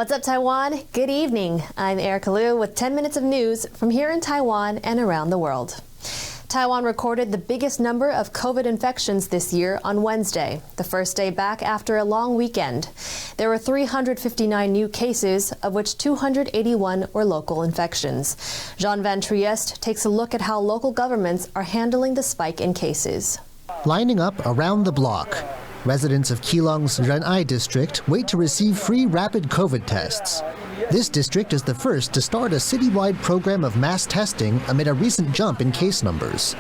What's up, Taiwan? Good evening. I'm Erika Liu with 10 minutes of news from here in Taiwan and around the world. Taiwan recorded the biggest number of COVID infections this year on Wednesday, the first day back after a long weekend. There were 359 new cases, of which 281 were local infections. Jean Van Trieste takes a look at how local governments are handling the spike in cases. Lining up around the block, residents of Keelung's Ren'ai district wait to receive free rapid COVID tests. This district is the first to start a citywide program of mass testing amid a recent jump in case numbers.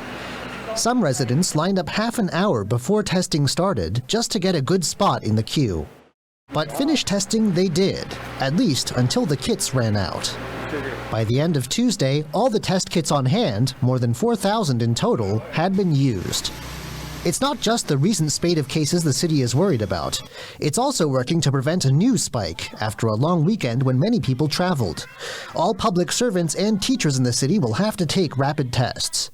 Some residents lined up half an hour before testing started just to get a good spot in the queue. But finish testing they did, at least until the kits ran out. By the end of Tuesday, all the test kits on hand, more than 4,000 in total, had been used. It's not just the recent spate of cases the city is worried about. It's also working to prevent a new spike after a long weekend when many people traveled. All public servants and teachers in the city will have to take rapid tests.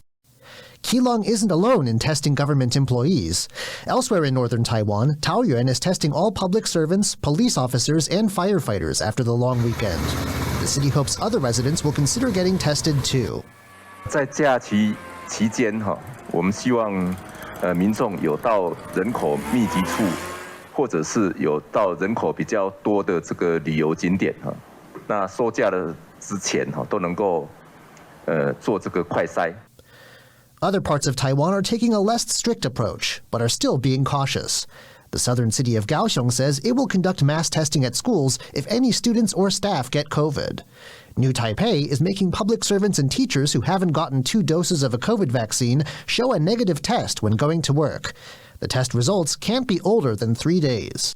Keelung isn't alone in testing government employees. Elsewhere in northern Taiwan, Taoyuan is testing all public servants, police officers, and firefighters after the long weekend. The city hopes other residents will consider getting tested too. 在假期期间我们希望民众有到人口密集处，或者是有到人口比较多的这个旅游景点那收假的之前都能够做这个快筛。 Other parts of Taiwan are taking a less strict approach, but are still being cautious. The southern city of Kaohsiung says it will conduct mass testing at schools if any students or staff get COVID. New Taipei is making public servants and teachers who haven't gotten 2 doses of a COVID vaccine show a negative test when going to work. The test results can't be older than 3 days.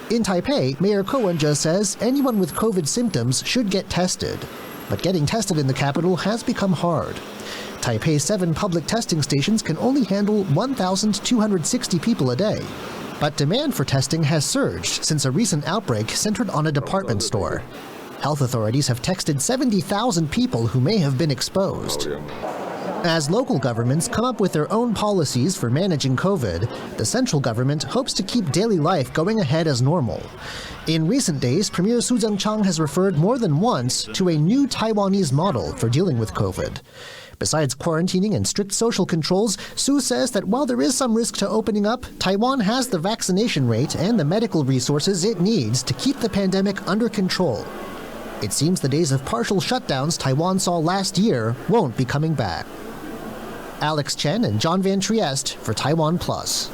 In Taipei, Mayor Ko Wen-je says anyone with COVID symptoms should get tested. But getting tested in the capital has become hard. Taipei's 7 public testing stations can only handle 1,260 people a day. But demand for testing has surged since a recent outbreak centered on a department store. Health authorities have texted 70,000 people who may have been exposed. As local governments come up with their own policies for managing COVID, the central government hopes to keep daily life going ahead as normal. In recent days, Premier Su Tseng-chang has referred more than once to a new Taiwanese model for dealing with COVID. Besides quarantining and strict social controls, Su says that while there is some risk to opening up, Taiwan has the vaccination rate and the medical resources it needs to keep the pandemic under control. It seems the days of partial shutdowns Taiwan saw last year won't be coming back. Alex Chen and John Van Trieste for TaiwanPlus.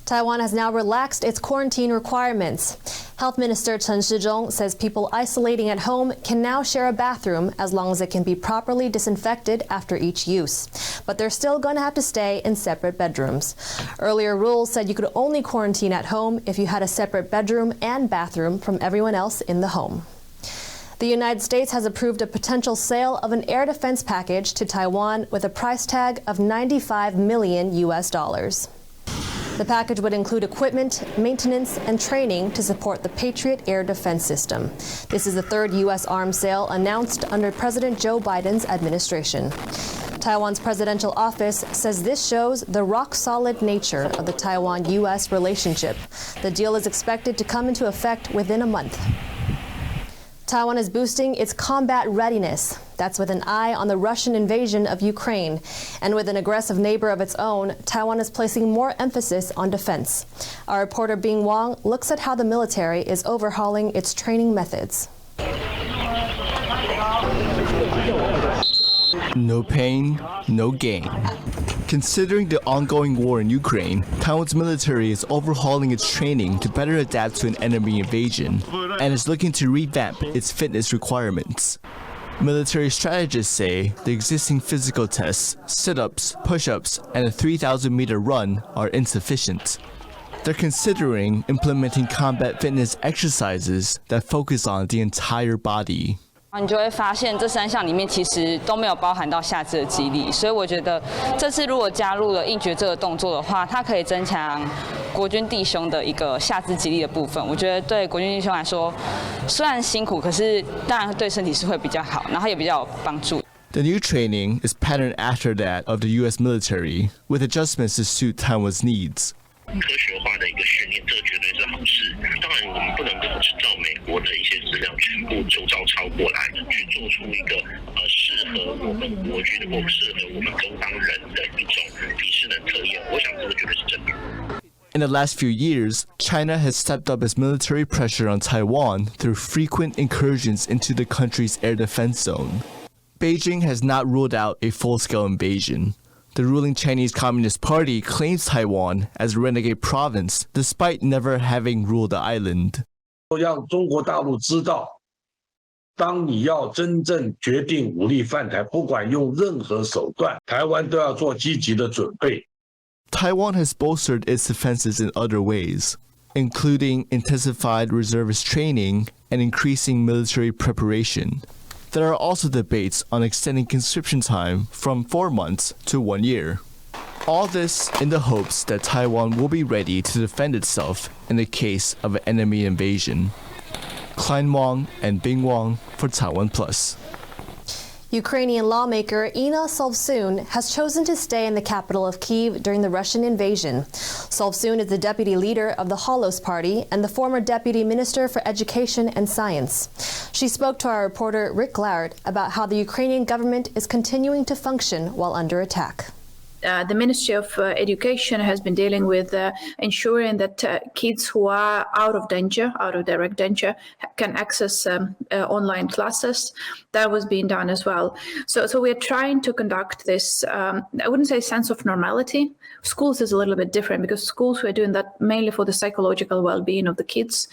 Taiwan has now relaxed its quarantine requirements. Health Minister Chen Shizhong says people isolating at home can now share a bathroom as long as it can be properly disinfected after each use. But they're still going to have to stay in separate bedrooms. Earlier rules said you could only quarantine at home if you had a separate bedroom and bathroom from everyone else in the home. The United States has approved a potential sale of an air defense package to Taiwan with a price tag of $95 million. The package would include equipment, maintenance, and training to support the Patriot air defense system. This is the 3rd U.S. arms sale announced under President Joe Biden's administration. Taiwan's presidential office says this shows the rock-solid nature of the Taiwan-U.S. relationship. The deal is expected to come into effect within a month. Taiwan is boosting its combat readiness. That's with an eye on the Russian invasion of Ukraine. And with an aggressive neighbor of its own, Taiwan is placing more emphasis on defense. Our reporter Bing Wang looks at how the military is overhauling its training methods. No pain, no gain. Considering the ongoing war in Ukraine, Taiwan's military is overhauling its training to better adapt to an enemy invasion and is looking to revamp its fitness requirements. Military strategists say the existing physical tests, sit-ups, push-ups, and a 3,000-meter run are insufficient. They're considering implementing combat fitness exercises that focus on the entire body. 你就会发现这3项里面其实都没有包含到下肢的肌力，所以我觉得这次如果加入了硬举这个动作的话，它可以增强国军弟兄的一个下肢肌力的部分。我觉得对国军弟兄来说，虽然辛苦，可是当然对身体是会比较好，然后也比较有帮助。 The new training is patterned after that of the U.S. military, with adjustments to suit Taiwan's needs. 科学化的一个训练，这个绝对是好事。当然，我们不能够照美国的一些资料全部就照抄过来，去做出一个适合我们国军或适合我们东方人的一种体适能测验。我想这个绝对是正确。In the last few years, China has stepped up its military pressure on Taiwan through frequent incursions into the country's air defense zone. Beijing has not ruled out a full-scale invasion. The ruling Chinese Communist Party claims Taiwan as a renegade province despite never having ruled the island. 让中国大陆知道，当你要真正决定武力犯台，不管用任何手段，台湾都要做积极的准备。 Taiwan has bolstered its defenses in other ways, including intensified reservist training and increasing military preparation. There are also debates on extending conscription time from 4 months to 1 year. All this in the hopes that Taiwan will be ready to defend itself in the case of an enemy invasion. Klein Wang and Bing Wang for TaiwanPlus. Ukrainian lawmaker Inna Solvsun has chosen to stay in the capital of Kiev during the Russian invasion. Solvsun is the deputy leader of the Holos Party and the former deputy minister for education and science. She spoke to our reporter Rick Glaud about how the Ukrainian government is continuing to function while under attack. The Ministry of Education has been dealing with ensuring that kids who are out of danger, out of direct danger, can access online classes. That was being done as well. So we're trying to conduct this, I wouldn't say sense of normality. Schools is a little bit different because schools were doing that mainly for the psychological well-being of the kids.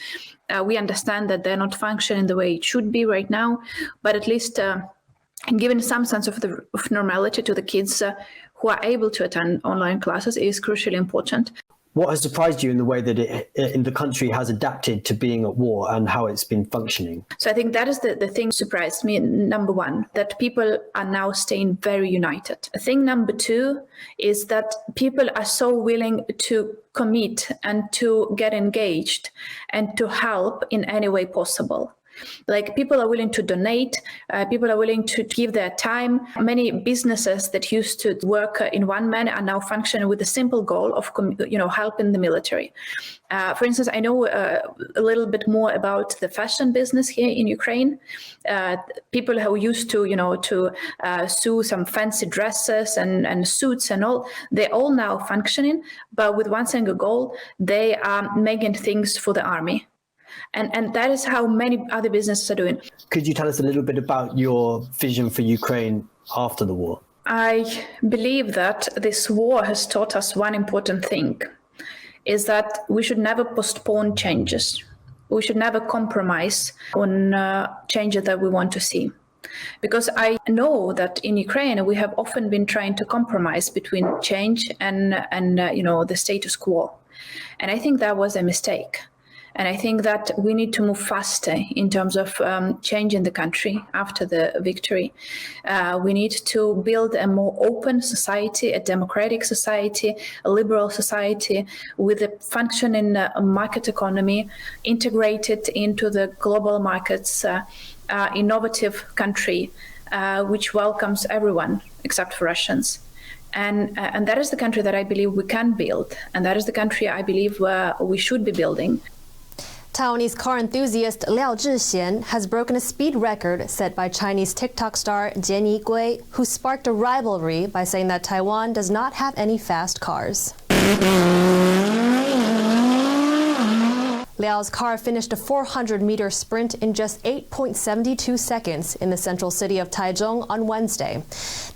We understand that they're not functioning the way it should be right now, but at least giving some sense of normality to the kids who are able to attend online classes is crucially important. What has surprised you in the way that in the country has adapted to being at war and how it's been functioning? So I think that is the thing surprised me. Number one, that people are now staying very united. Thing number two is that people are so willing to commit and to get engaged and to help in any way possible. Like people are willing to donate, people are willing to give their time. Many businesses that used to work in one manner are now functioning with the simple goal of, helping the military. For instance, I know a little bit more about the fashion business here in Ukraine. People who used to, sew some fancy dresses and suits and all, they're all now functioning, but with one single goal, they are making things for the army. And that is how many other businesses are doing. Could you tell us a little bit about your vision for Ukraine after the war? I believe that this war has taught us one important thing, is that we should never postpone changes. We should never compromise on changes that we want to see. Because I know that in Ukraine, we have often been trying to compromise between change and the status quo. And I think that was a mistake. And I think that we need to move faster in terms of changing the country after the victory. We need to build a more open society, a democratic society, a liberal society with a functioning market economy, integrated into the global markets, innovative country, which welcomes everyone except for Russians. And that is the country that I believe we can build. And that is the country I believe we should be building. Taiwanese car enthusiast Liu Zhixian has broken a speed record set by Chinese TikTok star Jian Yigui, who sparked a rivalry by saying that Taiwan does not have any fast cars. Liao's car finished a 400-meter sprint in just 8.72 seconds in the central city of Taichung on Wednesday.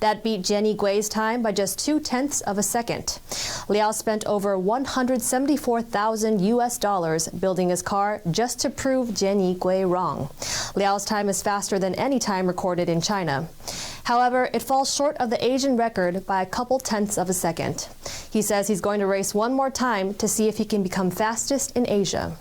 That beat Jian Yigui's time by just 0.2 of a second. Liao spent over $174,000 building his car just to prove Jian Yigui wrong. Liao's time is faster than any time recorded in China. However, it falls short of the Asian record by a couple tenths of a second. He says he's going to race one more time to see if he can become fastest in Asia.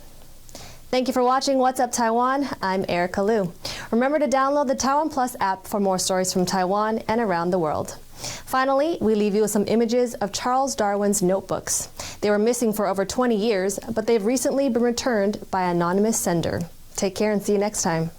Thank you for watching What's Up Taiwan. I'm Erika Liu. Remember to download the TaiwanPlus app for more stories from Taiwan and around the world. Finally, we leave you with some images of Charles Darwin's notebooks. They were missing for over 20 years, but they've recently been returned by an anonymous sender. Take care and see you next time.